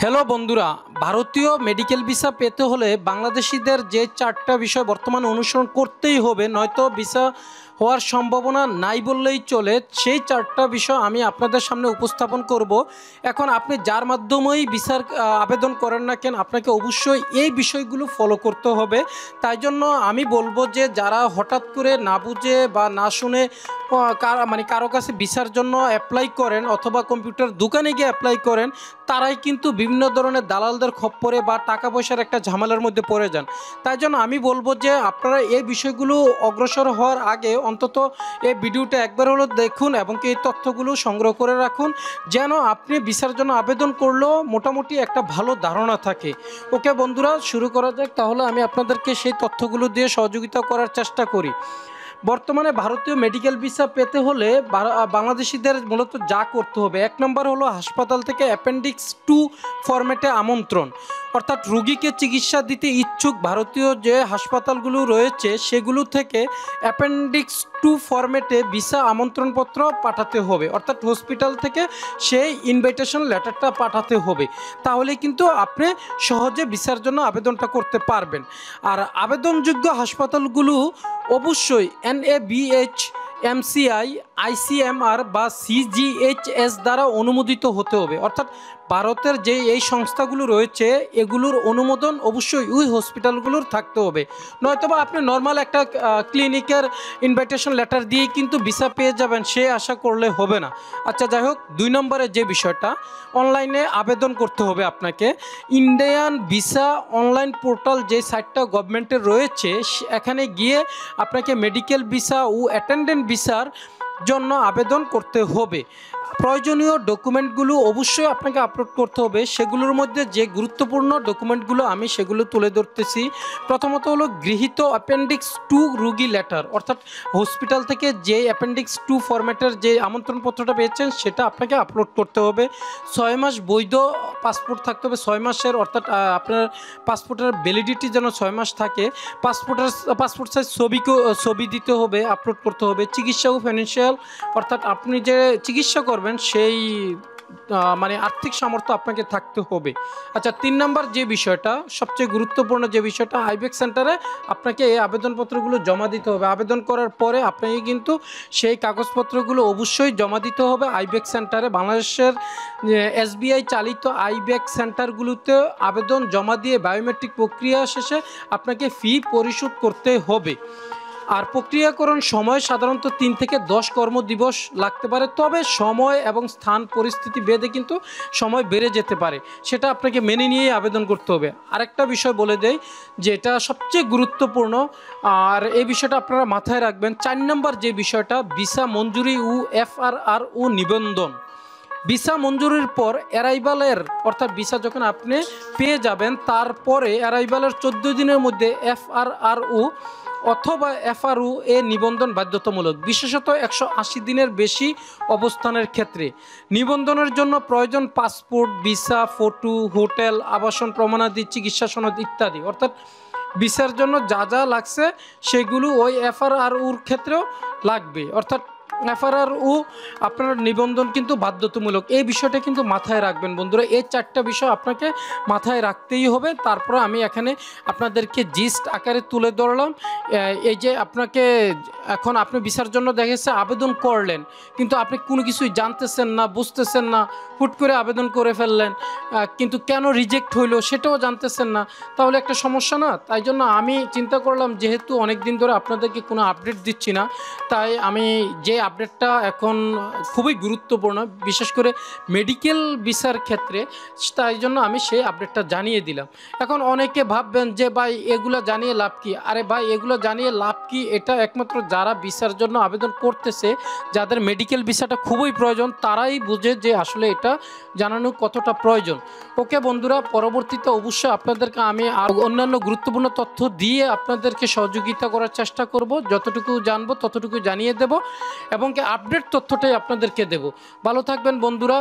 Hello বন্ধুরা, ভারতীয় medical visa পেতে হলে বাংলাদেশিদের যে 4টা বিষয় বর্তমানে অনুসরণ করতেই হবে, নয়তো ভিসা হওয়ার সম্ভাবনা নাই বললেই চলে। সেই 4টা বিষয় আমি আপনাদের সামনে উপস্থাপন করব। এখন আপনি যার মাধ্যমেই ভিসার আবেদন করেন না কেন, আপনাকে অবশ্যই এই বিষয়গুলো ফলো করতে হবে। তাই জন্য আমি বলবো যে যারা হঠাৎ করে না বুঝে বা না শুনে কারো কাছে ভিসার জন্য অ্যাপ্লাই করেন অথবা কম্পিউটার দোকানে গিয়ে অ্যাপ্লাই করেন, তারাই কিন্তু বিভিন্ন ধরনের দালালদের খপ্পরে বা টাকা পয়সার একটা ঝামেলার মধ্যে পড়ে যান। তাই জন্য আমি বলবো যে আপনারা এই বিষয়গুলো অগ্রসর হওয়ার আগে অন্তত এই ভিডিওটা একবার হলো দেখুন এবং এই তথ্যগুলো সংগ্রহ করে রাখুন, যেন আপনি ভিসার জন্য আবেদন করলেও মোটামুটি একটা ভালো ধারণা থাকে। ওকে বন্ধুরা, শুরু করা যাক। তাহলে আমি আপনাদেরকে সেই তথ্যগুলো দিয়ে সহযোগিতা করার চেষ্টা করি। বর্তমানে ভারতীয় মেডিকেল ভিসা পেতে হলে বাংলাদেশিদের মূলত যা করতে হবে, 1 নম্বর হলো হাসপাতাল থেকে অ্যাপেন্ডিক্স 2 ফরম্যাটে আমন্ত্রণ। অর্থাৎ রোগীকে চিকিৎসা দিতে ইচ্ছুক ভারতীয় যে হাসপাতালগুলো রয়েছে সেগুলো থেকে অ্যাপেন্ডিক্স 2 ফরম্যাটে ভিসা আমন্ত্রণপত্র পাঠাতে হবে। অর্থাৎ হসপিটাল থেকে সেই ইনভাইটেশন লেটারটা পাঠাতে হবে, তাহলে কিন্তু আপনি সহজে ভিসার জন্য আবেদনটা করতে পারবেন। আর আবেদনযোগ্য হাসপাতালগুলো অবশ্যই NABH, MCI, ICMR বা CGHS দ্বারা অনুমোদিত হতে হবে। অর্থাৎ ভারতের যে এই সংস্থাগুলো রয়েছে এগুলোর অনুমোদন অবশ্যই ওই হসপিটালগুলোর থাকতে হবে, নয়তোবা আপনি নর্মাল একটা ক্লিনিকের ইনভাইটেশন লেটার দিয়েই কিন্তু ভিসা পেয়ে যাবেন সে আশা করলে হবে না। আচ্ছা, যাই হোক, 2 নম্বরে যে বিষয়টা, অনলাইনে আবেদন করতে হবে আপনাকে। ইন্ডিয়ান ভিসা অনলাইন পোর্টাল যে সাইটটা গভর্নমেন্টের রয়েছে, এখানে গিয়ে আপনাকে মেডিকেল ভিসা ও অ্যাটেন্ডেন্ট ভিসার জন্য আবেদন করতে হবে। প্রয়োজনীয় ডকুমেন্টগুলো অবশ্যই আপনাকে আপলোড করতে হবে। সেগুলোর মধ্যে যে গুরুত্বপূর্ণ ডকুমেন্টগুলো আমি সেগুলো তুলে ধরতেছি। প্রথমত হলো গৃহীত অ্যাপেন্ডিক্স 2 রোগী লেটার, অর্থাৎ হসপিটাল থেকে যে অ্যাপেন্ডিক্স 2 ফরম্যাটের যে আমন্ত্রণপত্রটা পেয়েছেন সেটা আপনাকে আপলোড করতে হবে। 6 মাস বৈধ পাসপোর্ট থাকতে হবে, 6 মাসের, অর্থাৎ আপনার পাসপোর্টের ভ্যালিডিটি যেন 6 মাস থাকে। পাসপোর্ট সাইজ ছবি দিতে হবে, আপলোড করতে হবে। চিকিৎসা ও ফাইন্যান্সিয়াল, অর্থাৎ আপনি যে চিকিৎসা করবেন সেই আর্থিক সামর্থ্য আপনাকে থাকতে হবে। আচ্ছা, 3 নম্বর যে বিষয়টা, সবচেয়ে গুরুত্বপূর্ণ যে বিষয়টা, আইবেক্স সেন্টারে আপনাকে এই আবেদনপত্রগুলো জমা দিতে হবে। আবেদন করার পরে আপনাকে কিন্তু সেই কাগজপত্রগুলো অবশ্যই জমা দিতে হবে আইবেক্স সেন্টারে। বাংলাদেশের SBI চালিত আইবেক্স সেন্টারগুলোতে আবেদন জমা দিয়ে বায়োমেট্রিক প্রক্রিয়া শেষে আপনাকে ফি পরিশোধ করতে হবে। আর প্রক্রিয়াকরণ সময় সাধারণত 3 থেকে 10 কর্মদিবস লাগতে পারে, তবে সময় এবং স্থান পরিস্থিতি ভেদে কিন্তু সময় বেড়ে যেতে পারে, সেটা আপনাকে মেনে নিয়েই আবেদন করতে হবে। আরেকটা বিষয় বলে দেই যেটা সবচেয়ে গুরুত্বপূর্ণ, আর এই বিষয়টা আপনারা মাথায় রাখবেন। 4 নম্বর যে বিষয়টা, ভিসা মঞ্জুরি ও FRR ও নিবন্ধন। ভিসা মঞ্জুরির পর অ্যারাইভালের, অর্থাৎ ভিসা যখন আপনি পেয়ে যাবেন তারপরে অ্যারাইভালের 14 দিনের মধ্যে FRRO অথবা FRO এ নিবন্ধন বাধ্যতামূলক, বিশেষত 180 দিনের বেশি অবস্থানের ক্ষেত্রে। নিবন্ধনের জন্য প্রয়োজন পাসপোর্ট, ভিসা, ফটো, হোটেল, আবাসন প্রমাণাদি, চিকিৎসা সনদ ইত্যাদি। অর্থাৎ ভিসার জন্য যা যা লাগছে সেগুলো ওই FRROর ক্ষেত্রেও লাগবে। অর্থাৎ FRRO আপনার নিবন্ধন কিন্তু বাধ্যতামূলক, এই বিষয়টা কিন্তু মাথায় রাখবেন বন্ধুরা। এই 4টা বিষয় আপনাকে মাথায় রাখতেই হবে। তারপরে আমি এখানে আপনাদেরকে জিস্ট আকারে তুলে ধরলাম। এই যে আপনাকে এখন আপনি ভিসার জন্য দেখেছে আবেদন করলেন, কিন্তু আপনি কোনো কিছুই জানতেছেন না, বুঝতেছেন না, হুট করে আবেদন করে ফেললেন, কিন্তু কেন রিজেক্ট হইলো সেটাও জানতেছেন না, তাহলে একটা সমস্যা না? তাই জন্য আমি চিন্তা করলাম যেহেতু অনেক দিন ধরে আপনাদেরকে কোনো আপডেট দিচ্ছি না, তাই আমি যে আপডেটটা এখন খুবই গুরুত্বপূর্ণ, বিশেষ করে মেডিকেল ভিসার ক্ষেত্রে, তাই জন্য আমি সেই আপডেটটা জানিয়ে দিলাম। এখন অনেকে ভাববেন যে ভাই এগুলো জানিয়ে লাভ কি? আরে ভাই, এগুলো জানিয়ে লাভ কি? এটা একমাত্র যারা ভিসার জন্য আবেদন করতেছে, যাদের মেডিকেল ভিসাটা খুবই প্রয়োজন, তারাই বুঝে যে আসলে এটা জানানো কতটা প্রয়োজন। ওকে বন্ধুরা, পরবর্তীতে অবশ্যই আপনাদেরকে আমি আর অন্যান্য গুরুত্বপূর্ণ তথ্য দিয়ে আপনাদেরকে সহযোগিতা করার চেষ্টা করব। যতটুকু জানবো ততটুকু জানিয়ে দেব এবং আপডেট তথ্যটাই আপনাদেরকে দেব। ভালো থাকবেন বন্ধুরা।